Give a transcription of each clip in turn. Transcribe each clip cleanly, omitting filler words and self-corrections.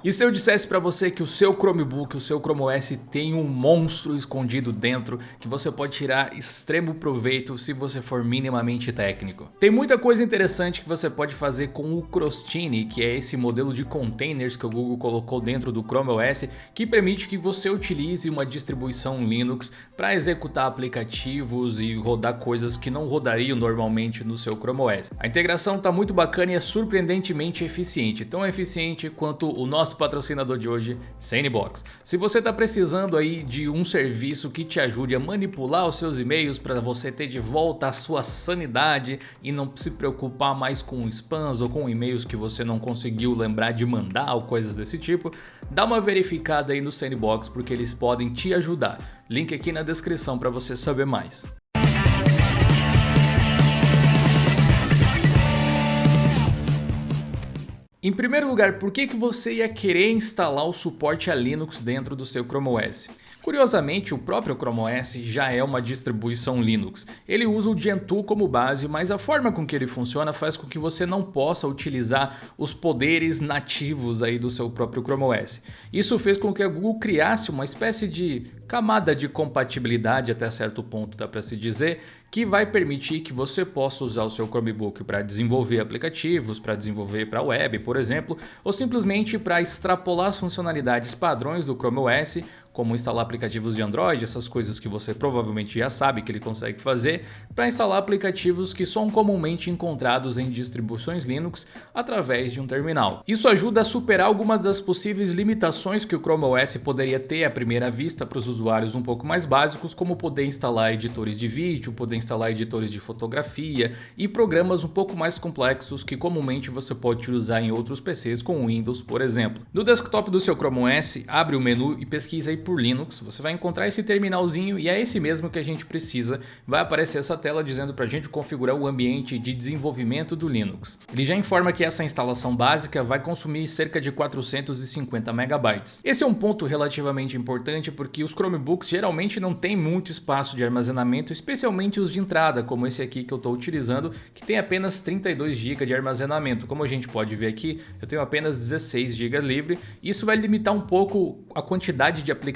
E se eu dissesse para você que o seu Chromebook, o seu Chrome OS tem um monstro escondido dentro que você pode tirar extremo proveito se você for minimamente técnico? Tem muita coisa interessante que você pode fazer com o Crostini, que é esse modelo de containers que o Google colocou dentro do Chrome OS, que permite que você utilize uma distribuição Linux para executar aplicativos e rodar coisas que não rodariam normalmente no seu Chrome OS. A integração está muito bacana e é surpreendentemente eficiente, tão eficiente quanto o nosso patrocinador de hoje, Sanebox. Se você está precisando aí de um serviço que te ajude a manipular os seus e-mails para você ter de volta a sua sanidade e não se preocupar mais com spams ou com e-mails que você não conseguiu lembrar de mandar ou coisas desse tipo, dá uma verificada aí no Sanebox porque eles podem te ajudar. Link aqui na descrição para você saber mais. Em primeiro lugar, por que você ia querer instalar o suporte a Linux dentro do seu Chrome OS? Curiosamente, o próprio Chrome OS já é uma distribuição Linux. Ele usa o Gentoo como base, mas a forma com que ele funciona faz com que você não possa utilizar os poderes nativos aí do seu próprio Chrome OS. Isso fez com que a Google criasse uma espécie de camada de compatibilidade, até certo ponto dá para se dizer, que vai permitir que você possa usar o seu Chromebook para desenvolver aplicativos, para desenvolver para web, por exemplo, ou simplesmente para extrapolar as funcionalidades padrões do Chrome OS, como instalar aplicativos de Android, essas coisas que você provavelmente já sabe que ele consegue fazer, para instalar aplicativos que são comumente encontrados em distribuições Linux através de um terminal. Isso ajuda a superar algumas das possíveis limitações que o Chrome OS poderia ter à primeira vista para os usuários um pouco mais básicos, como poder instalar editores de vídeo, poder instalar editores de fotografia e programas um pouco mais complexos que comumente você pode usar em outros PCs com Windows, por exemplo. No desktop do seu Chrome OS, abre o menu e pesquisa aí por Linux, você vai encontrar esse terminalzinho e é esse mesmo que a gente precisa. Vai aparecer essa tela dizendo para a gente configurar o ambiente de desenvolvimento do Linux. Ele já informa que essa instalação básica vai consumir cerca de 450 megabytes. Esse é um ponto relativamente importante porque os Chromebooks geralmente não têm muito espaço de armazenamento, especialmente os de entrada, como esse aqui que eu estou utilizando, que tem apenas 32 GB de armazenamento. Como a gente pode ver aqui, eu tenho apenas 16 GB livre. Isso vai limitar um pouco a quantidade de aplicativos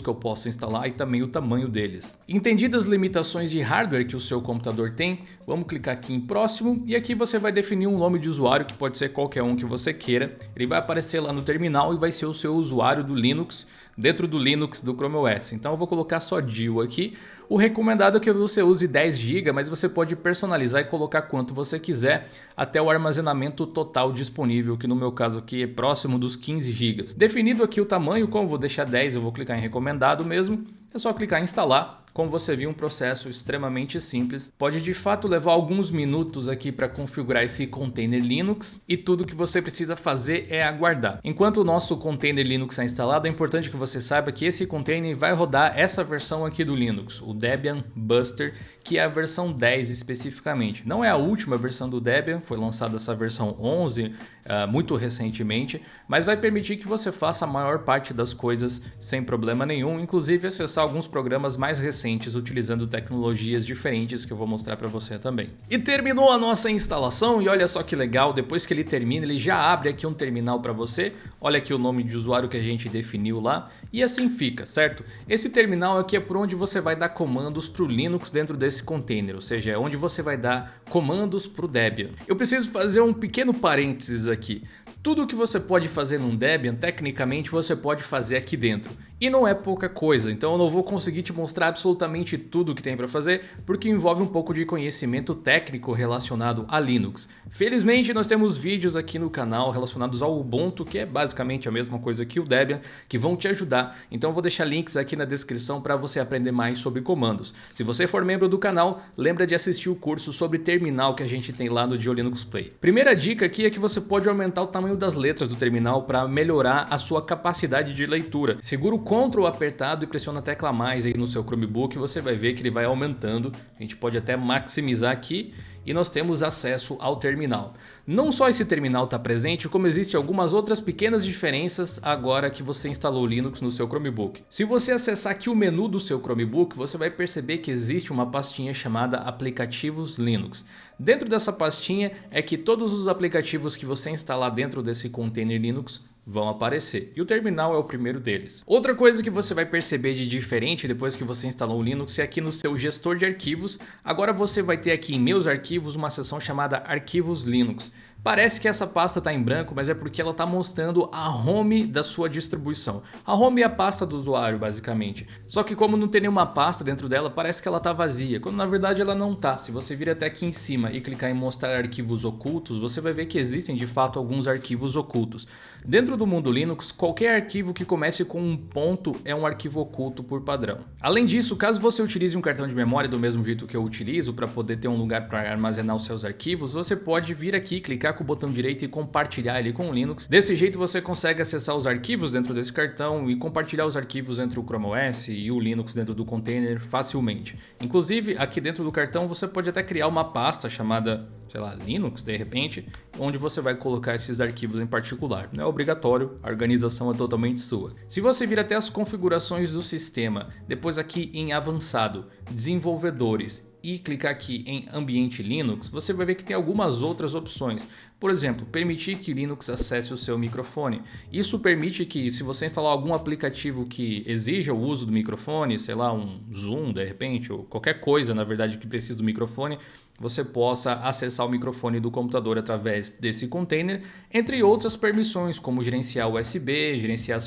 que eu posso instalar e também o tamanho deles. Entendidas as limitações de hardware que o seu computador tem, vamos clicar aqui em próximo e aqui você vai definir um nome de usuário que pode ser qualquer um que você queira. Ele vai aparecer lá no terminal e vai ser o seu usuário do Linux dentro do Linux do Chrome OS. Então eu vou colocar só DIL aqui. O recomendado é que você use 10 GB, mas você pode personalizar e colocar quanto você quiser até o armazenamento total disponível, que no meu caso aqui é próximo dos 15 GB. Definido aqui o tamanho, como eu vou deixar 10, eu vou clicar em recomendado mesmo, é só clicar em instalar. Como você viu, um processo extremamente simples, pode de fato levar alguns minutos aqui para configurar esse container Linux e tudo que você precisa fazer é aguardar. Enquanto o nosso container Linux é instalado, é importante que você saiba que esse container vai rodar essa versão aqui do Linux, o Debian Buster, que é a versão 10 especificamente. Não é a última versão do Debian, foi lançada essa versão 11 muito recentemente, mas vai permitir que você faça a maior parte das coisas sem problema nenhum, inclusive acessar alguns programas mais recentes utilizando tecnologias diferentes que eu vou mostrar para você também. E terminou a nossa instalação e olha só que legal, depois que ele termina ele já abre aqui um terminal para você, olha aqui o nome de usuário que a gente definiu lá e assim fica, certo? Esse terminal aqui é por onde você vai dar comandos para o Linux dentro desse container, ou seja, é onde você vai dar comandos para o Debian. Eu preciso fazer um pequeno parênteses aqui. Tudo que você pode fazer num Debian, tecnicamente você pode fazer aqui dentro. E não é pouca coisa, então eu não vou conseguir te mostrar absolutamente tudo que tem para fazer, porque envolve um pouco de conhecimento técnico relacionado a Linux. Felizmente nós temos vídeos aqui no canal relacionados ao Ubuntu, que é basicamente a mesma coisa que o Debian, que vão te ajudar. Então eu vou deixar links aqui na descrição para você aprender mais sobre comandos. Se você for membro do canal, lembra de assistir o curso sobre terminal que a gente tem lá no GeoLinux Play. Primeira dica aqui é que você pode aumentar o tamanho das letras do terminal para melhorar a sua capacidade de leitura. Segura o Ctrl apertado e pressiona a tecla mais aí no seu Chromebook, você vai ver que ele vai aumentando. A gente pode até maximizar aqui e nós temos acesso ao terminal. Não só esse terminal está presente, como existem algumas outras pequenas diferenças agora que você instalou o Linux no seu Chromebook. Se você acessar aqui o menu do seu Chromebook, você vai perceber que existe uma pastinha chamada Aplicativos Linux. Dentro dessa pastinha é que todos os aplicativos que você instalar dentro desse container Linux vão aparecer, e o terminal é o primeiro deles. Outra coisa que você vai perceber de diferente depois que você instalou o Linux é aqui no seu gestor de arquivos. Agora você vai ter aqui em meus arquivos uma seção chamada Arquivos Linux. Parece que essa pasta está em branco, mas é porque ela está mostrando a home da sua distribuição. A home é a pasta do usuário, basicamente. Só que como não tem nenhuma pasta dentro dela, parece que ela está vazia, quando na verdade ela não está. Se você vir até aqui em cima e clicar em mostrar arquivos ocultos, você vai ver que existem de fato alguns arquivos ocultos. Dentro do mundo Linux, qualquer arquivo que comece com um ponto é um arquivo oculto por padrão. Além disso, caso você utilize um cartão de memória do mesmo jeito que eu utilizo para poder ter um lugar para armazenar os seus arquivos, você pode vir aqui, clicar com o botão direito e compartilhar ele com o Linux. Desse jeito você consegue acessar os arquivos dentro desse cartão e compartilhar os arquivos entre o Chrome OS e o Linux dentro do container facilmente. Inclusive, aqui dentro do cartão você pode até criar uma pasta chamada, sei lá, Linux, de repente, onde você vai colocar esses arquivos em particular. Não é obrigatório, a organização é totalmente sua. Se você vir até as configurações do sistema, depois aqui em avançado, desenvolvedores, e clicar aqui em ambiente Linux, você vai ver que tem algumas outras opções. Por exemplo, permitir que o Linux acesse o seu microfone. Isso permite que, se você instalar algum aplicativo que exija o uso do microfone, sei lá, um Zoom de repente, ou qualquer coisa na verdade que precise do microfone, você possa acessar o microfone do computador através desse container, entre outras permissões, como gerenciar USB, gerenciar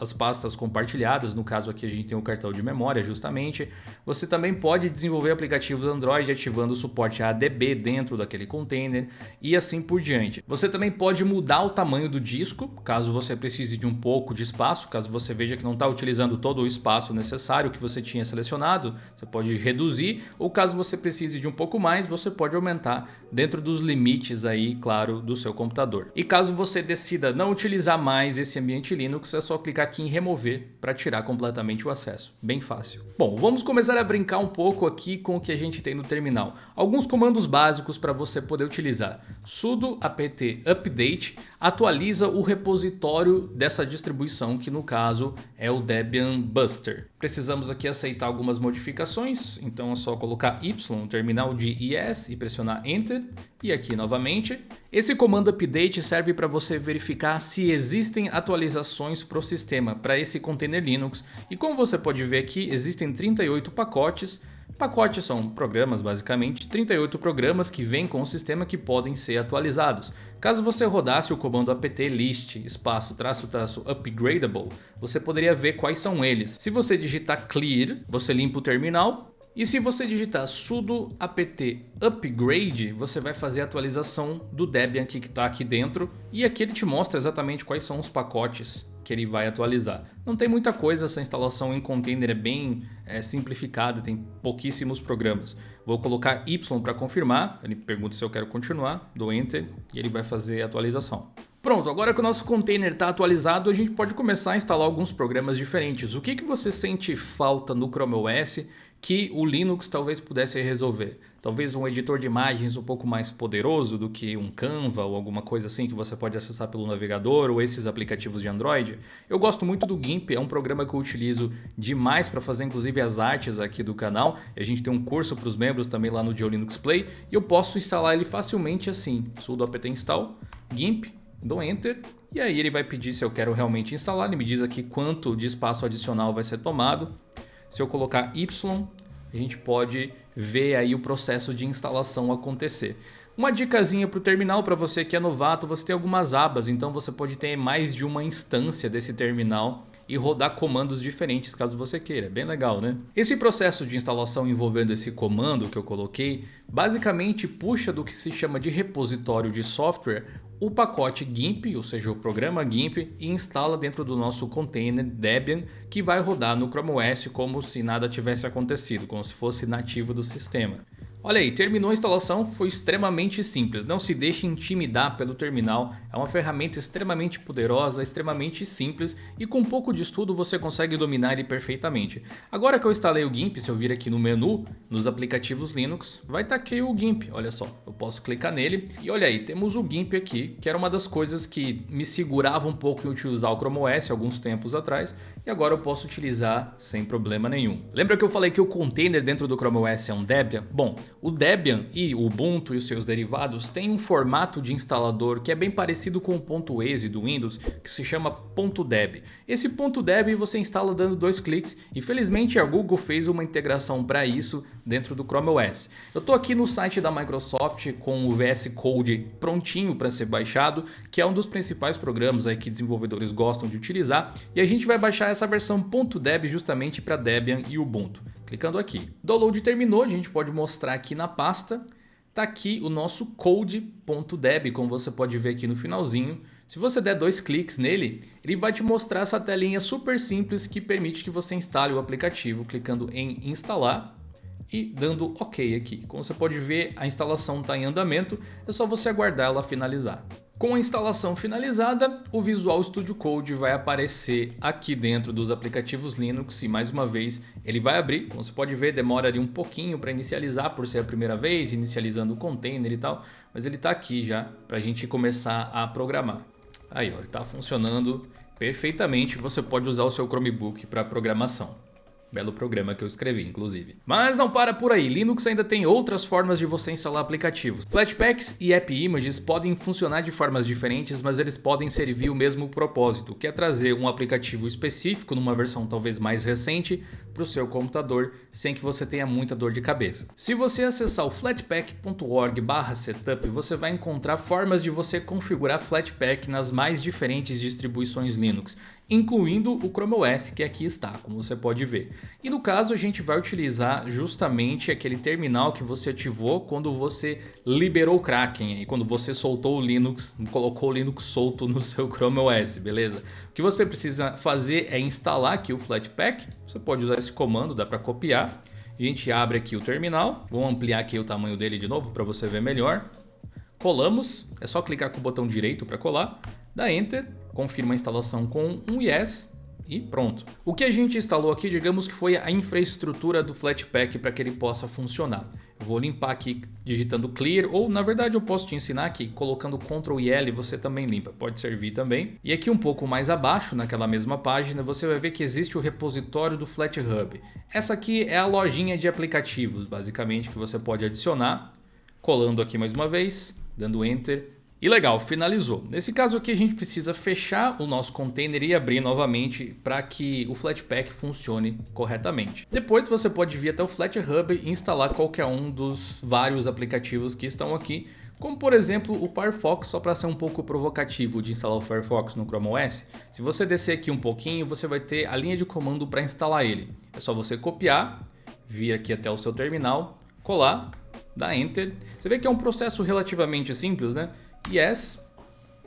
as pastas compartilhadas, no caso aqui a gente tem o cartão de memória justamente. Você também pode desenvolver aplicativos Android ativando o suporte a ADB dentro daquele container e assim por diante. Você também pode mudar o tamanho do disco, caso você precise de um pouco de espaço, caso você veja que não está utilizando todo o espaço necessário que você tinha selecionado, você pode reduzir, ou caso você precise de um pouco mais, você pode aumentar dentro dos limites aí, claro, do seu computador. E caso você decida não utilizar mais esse ambiente Linux, é só clicar aqui em remover para tirar completamente o acesso. Bem fácil. Bom, vamos começar a brincar um pouco aqui com o que a gente tem no terminal. Alguns comandos básicos para você poder utilizar. Sudo apt update atualiza o repositório dessa distribuição, que no caso é o Debian Buster. Precisamos aqui aceitar algumas modificações, então é só colocar Y no terminal de yes e pressionar Enter, e aqui novamente. Esse comando update serve para você verificar se existem atualizações para o sistema, para esse container Linux, e como você pode ver aqui, existem 38 pacotes. Pacotes são programas, basicamente, 38 programas que vêm com o sistema que podem ser atualizados. Caso você rodasse o comando apt list espaço traço traço upgradable, você poderia ver quais são eles. Se você digitar clear, você limpa o terminal. E se você digitar sudo apt upgrade, você vai fazer a atualização do Debian que está aqui dentro. E aqui ele te mostra exatamente quais são os pacotes que ele vai atualizar. Não tem muita coisa, essa instalação em container é bem simplificada, tem pouquíssimos programas. Vou colocar Y para confirmar, ele pergunta se eu quero continuar, dou Enter e ele vai fazer a atualização. Pronto, agora que o nosso container está atualizado, a gente pode começar a instalar alguns programas diferentes. O que você sente falta no Chrome OS que o Linux talvez pudesse resolver? Talvez um editor de imagens um pouco mais poderoso do que um Canva ou alguma coisa assim que você pode acessar pelo navegador, ou esses aplicativos de Android. Eu gosto muito do GIMP, é um programa que eu utilizo demais para fazer inclusive as artes aqui do canal. A gente tem um curso para os membros também lá no GeoLinux Play e eu posso instalar ele facilmente assim. Sudo apt install, GIMP, dou Enter e aí ele vai pedir se eu quero realmente instalar. Ele me diz aqui quanto de espaço adicional vai ser tomado. Se eu colocar Y, a gente pode ver aí o processo de instalação acontecer. Uma dicasinha para o terminal, para você que é novato, você tem algumas abas, então você pode ter mais de uma instância desse terminal e rodar comandos diferentes caso você queira. Bem legal, né? Esse processo de instalação envolvendo esse comando que eu coloquei, basicamente puxa do que se chama de repositório de software o pacote GIMP, ou seja, o programa GIMP, e instala dentro do nosso container Debian, que vai rodar no Chrome OS como se nada tivesse acontecido, como se fosse nativo do sistema. Olha aí, terminou a instalação, foi extremamente simples, não se deixe intimidar pelo terminal, é uma ferramenta extremamente poderosa, extremamente simples e com um pouco de estudo você consegue dominar ele perfeitamente. Agora que eu instalei o GIMP, se eu vir aqui no menu, nos aplicativos Linux, vai estar aqui o GIMP, olha só, eu posso clicar nele e olha aí, temos o GIMP aqui, que era uma das coisas que me segurava um pouco em utilizar o Chrome OS alguns tempos atrás e agora eu posso utilizar sem problema nenhum. Lembra que eu falei que o container dentro do Chrome OS é um Debian? Bom, O Debian e o Ubuntu e os seus derivados têm um formato de instalador que é bem parecido com o .exe do Windows, que se chama .deb. Esse .deb você instala dando 2 cliques e felizmente a Google fez uma integração para isso dentro do Chrome OS. Eu estou aqui no site da Microsoft com o VS Code prontinho para ser baixado, que é um dos principais programas aí que desenvolvedores gostam de utilizar, e a gente vai baixar essa versão .deb justamente para Debian e Ubuntu. Clicando aqui. Download terminou, a gente pode mostrar aqui na pasta. Tá aqui o nosso code.deb, como você pode ver aqui no finalzinho. Se você der 2 cliques nele, ele vai te mostrar essa telinha super simples que permite que você instale o aplicativo, clicando em instalar e dando OK aqui. Como você pode ver, a instalação está em andamento, é só você aguardar ela finalizar. Com a instalação finalizada, o Visual Studio Code vai aparecer aqui dentro dos aplicativos Linux e mais uma vez ele vai abrir. Como você pode ver, demora ali um pouquinho para inicializar por ser a primeira vez, inicializando o container e tal, mas ele está aqui já para a gente começar a programar. Aí, ó, ele está funcionando perfeitamente, você pode usar o seu Chromebook para programação. Belo programa que eu escrevi, inclusive. Mas não para por aí, Linux ainda tem outras formas de você instalar aplicativos. Flatpaks e App Images podem funcionar de formas diferentes, mas eles podem servir o mesmo propósito, que é trazer um aplicativo específico numa versão talvez mais recente para o seu computador, sem que você tenha muita dor de cabeça. Se você acessar o flatpak.org/setup, você vai encontrar formas de você configurar Flatpak nas mais diferentes distribuições Linux, incluindo o Chrome OS, que aqui está, como você pode ver. E no caso a gente vai utilizar justamente aquele terminal que você ativou quando você liberou o Kraken, e quando você soltou o Linux, colocou o Linux solto no seu Chrome OS, beleza? O que você precisa fazer é instalar aqui o Flatpak, você pode usar esse comando, dá para copiar. A gente abre aqui o terminal, vou ampliar aqui o tamanho dele de novo para você ver melhor. Colamos, é só clicar com o botão direito para colar, dá Enter, confirma a instalação com um Yes e pronto. O que a gente instalou aqui, digamos que foi a infraestrutura do Flatpak para que ele possa funcionar. Eu vou limpar aqui digitando Clear, ou na verdade eu posso te ensinar aqui, colocando Ctrl e L você também limpa, pode servir também. E aqui um pouco mais abaixo, naquela mesma página, você vai ver que existe o repositório do FlatHub. Essa aqui é a lojinha de aplicativos, basicamente, que você pode adicionar, colando aqui mais uma vez, dando Enter. E legal, finalizou. Nesse caso aqui a gente precisa fechar o nosso container e abrir novamente para que o Flatpak funcione corretamente. Depois você pode vir até o FlatHub e instalar qualquer um dos vários aplicativos que estão aqui, como por exemplo o Firefox, só para ser um pouco provocativo de instalar o Firefox no Chrome OS. Se você descer aqui um pouquinho, você vai ter a linha de comando para instalar ele. É só você copiar, vir aqui até o seu terminal, colar, dar Enter. Você vê que é um processo relativamente simples, né? Yes,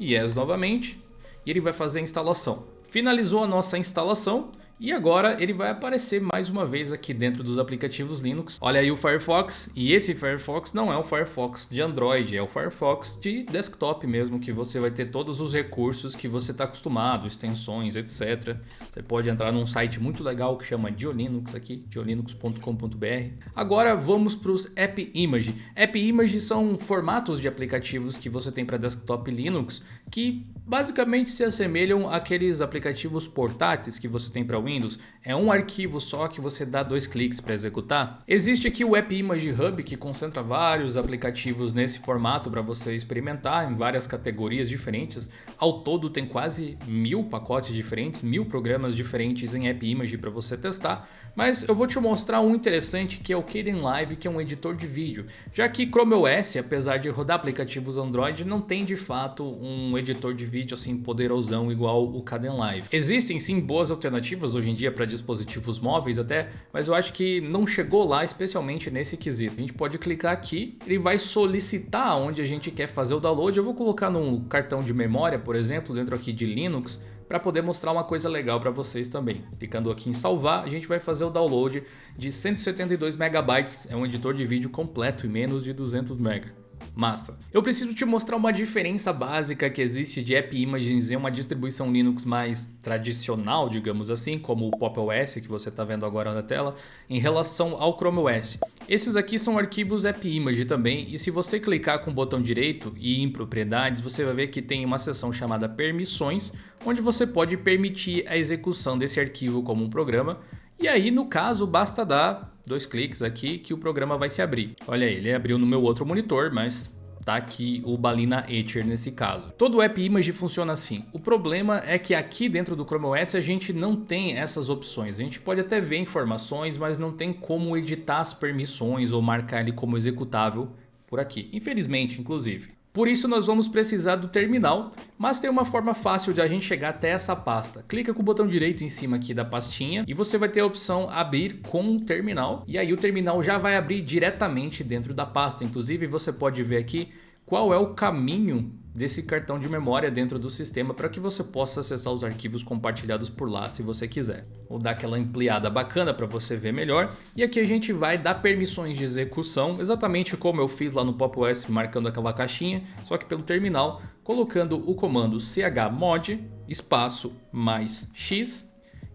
Yes novamente, e ele vai fazer a instalação. Finalizou a nossa instalação e agora ele vai aparecer mais uma vez aqui dentro dos aplicativos Linux. Olha aí o Firefox, e esse Firefox não é o Firefox de Android, é o Firefox de desktop mesmo, que você vai ter todos os recursos que você está acostumado, extensões, etc. Você pode entrar num site muito legal que chama GeoLinux aqui, geolinux.com.br. Agora vamos para os App Image. App Image são formatos de aplicativos que você tem para desktop Linux que basicamente se assemelham àqueles aplicativos portáteis que você tem para Windows. É um arquivo só que você dá 2 cliques para executar. Existe aqui o App Image Hub, que concentra vários aplicativos nesse formato para você experimentar em várias categorias diferentes. Ao todo tem quase 1000 pacotes diferentes, 1000 programas diferentes em App Image para você testar. Mas eu vou te mostrar um interessante que é o Kdenlive, que é um editor de vídeo. Já que Chrome OS, apesar de rodar aplicativos Android, não tem de fato um editor de vídeo assim poderosão igual o Kdenlive. Existem sim boas alternativas hoje em dia para dispositivos móveis até, mas eu acho que não chegou lá, especialmente nesse quesito. A gente pode clicar aqui, ele vai solicitar onde a gente quer fazer o download. Eu vou colocar num cartão de memória, por exemplo, dentro aqui de Linux, para poder mostrar uma coisa legal para vocês também. Clicando aqui em salvar, a gente vai fazer o download de 172 MB, é um editor de vídeo completo em menos de 200 MB. Massa. Eu preciso te mostrar uma diferença básica que existe de App Images em uma distribuição Linux mais tradicional, digamos assim, como o Pop! OS que você está vendo agora na tela, em relação ao Chrome OS. Esses aqui são arquivos App Image também, e se você clicar com o botão direito e ir em propriedades, você vai ver que tem uma seção chamada permissões, onde você pode permitir a execução desse arquivo como um programa. E aí, no caso, basta dar 2 cliques aqui que o programa vai se abrir. Olha aí, ele abriu no meu outro monitor, mas tá aqui o Balena Etcher nesse caso. Todo o App Image funciona assim. O problema é que aqui dentro do Chrome OS a gente não tem essas opções. A gente pode até ver informações, mas não tem como editar as permissões ou marcar ele como executável por aqui. Infelizmente, inclusive. Por isso nós vamos precisar do terminal, mas tem uma forma fácil de a gente chegar até essa pasta. Clica com o botão direito em cima aqui da pastinha e você vai ter a opção abrir com o terminal. E aí o terminal já vai abrir diretamente dentro da pasta. Inclusive você pode ver aqui qual é o caminho desse cartão de memória dentro do sistema para que você possa acessar os arquivos compartilhados por lá se você quiser. Vou dar aquela ampliada bacana para você ver melhor. E aqui a gente vai dar permissões de execução, exatamente como eu fiz lá no Pop! OS, marcando aquela caixinha, só que pelo terminal, colocando o comando chmod espaço mais x.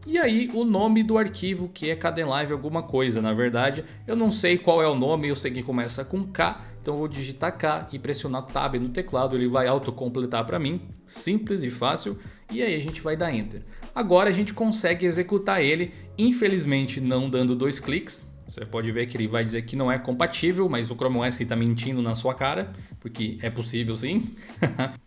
E aí o nome do arquivo, que é Kdenlive alguma coisa, na verdade. Eu não sei qual é o nome, eu sei que começa com K. Então eu vou digitar K e pressionar Tab no teclado, ele vai autocompletar para mim. Simples e fácil. E aí a gente vai dar Enter. Agora a gente consegue executar ele, infelizmente não dando 2 cliques. Você pode ver que ele vai dizer que não é compatível, mas o Chrome OS está mentindo na sua cara, porque é possível sim.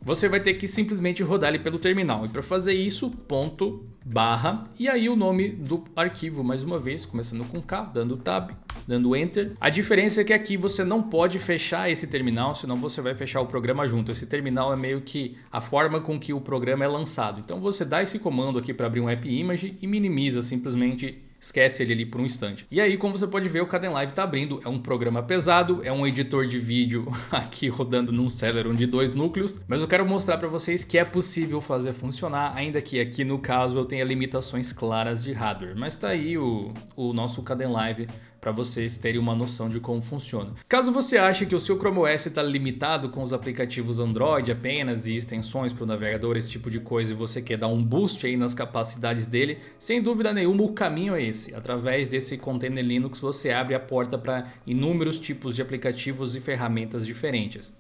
Você vai ter que simplesmente rodar ele pelo terminal. E para fazer isso, ponto, barra, e aí o nome do arquivo, mais uma vez, começando com K, dando Tab, dando Enter. A diferença é que aqui você não pode fechar esse terminal, senão você vai fechar o programa junto. Esse terminal é meio que a forma com que o programa é lançado. Então você dá esse comando aqui para abrir um App Image e minimiza simplesmente. Esquece ele ali por um instante. E aí, como você pode ver, o Kdenlive está abrindo. É um programa pesado, é um editor de vídeo aqui rodando num Celeron de 2 núcleos. Mas eu quero mostrar para vocês que é possível fazer funcionar, ainda que aqui no caso eu tenha limitações claras de hardware. Mas tá aí o nosso Kdenlive para vocês terem uma noção de como funciona. Caso você ache que o seu Chrome OS está limitado com os aplicativos Android apenas e extensões para o navegador, esse tipo de coisa, e você quer dar um boost aí nas capacidades dele, sem dúvida nenhuma o caminho é esse. Através desse Container Linux você abre a porta para inúmeros tipos de aplicativos e ferramentas diferentes.